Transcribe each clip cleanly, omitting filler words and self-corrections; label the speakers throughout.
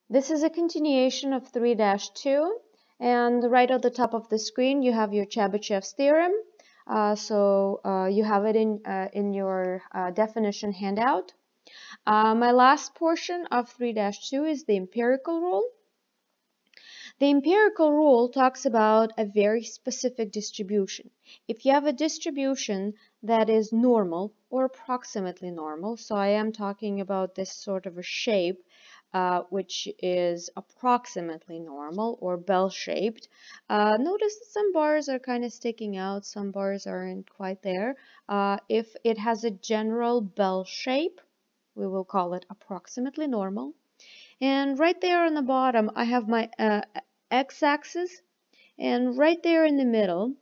Speaker 1: This is a continuation of 3-2, and right at the top of the screen you have your Chebyshev's theorem. You have it in your definition handout. My last portion of 3-2 is the empirical rule. The empirical rule talks about a very specific distribution. If you have a distribution that is normal or approximately normal, so I am talking about this sort of a shape which is approximately normal or bell-shaped. Notice that some bars are kind of sticking out, some bars aren't quite there. If it has a general bell shape, we will call it approximately normal. And right there on the bottom, I have my x-axis, and right there in the middle,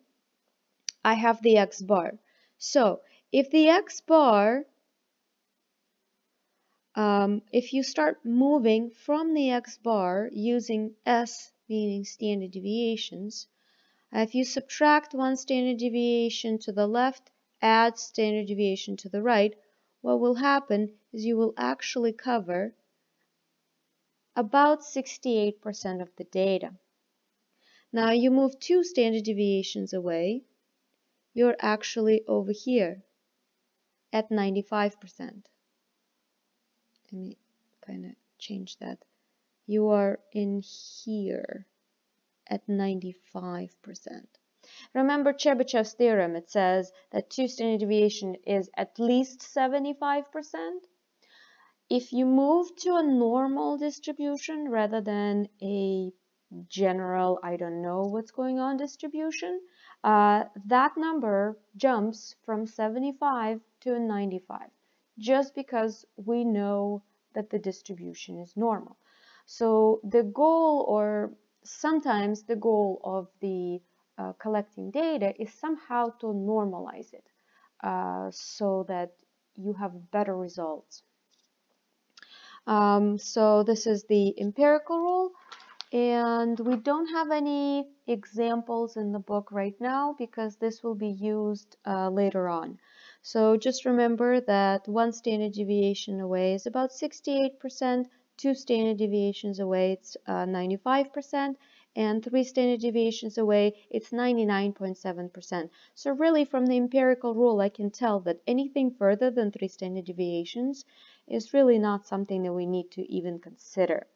Speaker 1: I have the x-bar. So if the x-bar, if you start moving from the x-bar using S, meaning standard deviations, if you subtract one standard deviation to the left, add standard deviation to the right, what will happen is you will actually cover about 68% of the data. Now you move 2 standard deviations away, you're actually over here at 95%. Let me kind of change that. You are in here at 95%. Remember Chebyshev's theorem, it says that 2 standard deviation is at least 75%. If you move to a normal distribution rather than a general, I don't know what's going on distribution, that number jumps from 75 to 95 just because we know that the distribution is normal. So the goal, or sometimes the goal of the collecting data, is somehow to normalize it so that you have better results. So this is the empirical rule, and we don't have any examples in the book right now because this will be used later on. So just remember that 1 standard deviation away is about 68%, 2 standard deviations away it's 95%, and 3 standard deviations away it's 99.7%. So really from the empirical rule I can tell that anything further than 3 standard deviations is really not something that we need to even consider.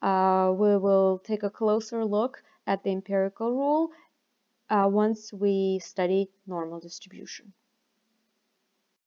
Speaker 1: We will take a closer look at the empirical rule once we study normal distribution.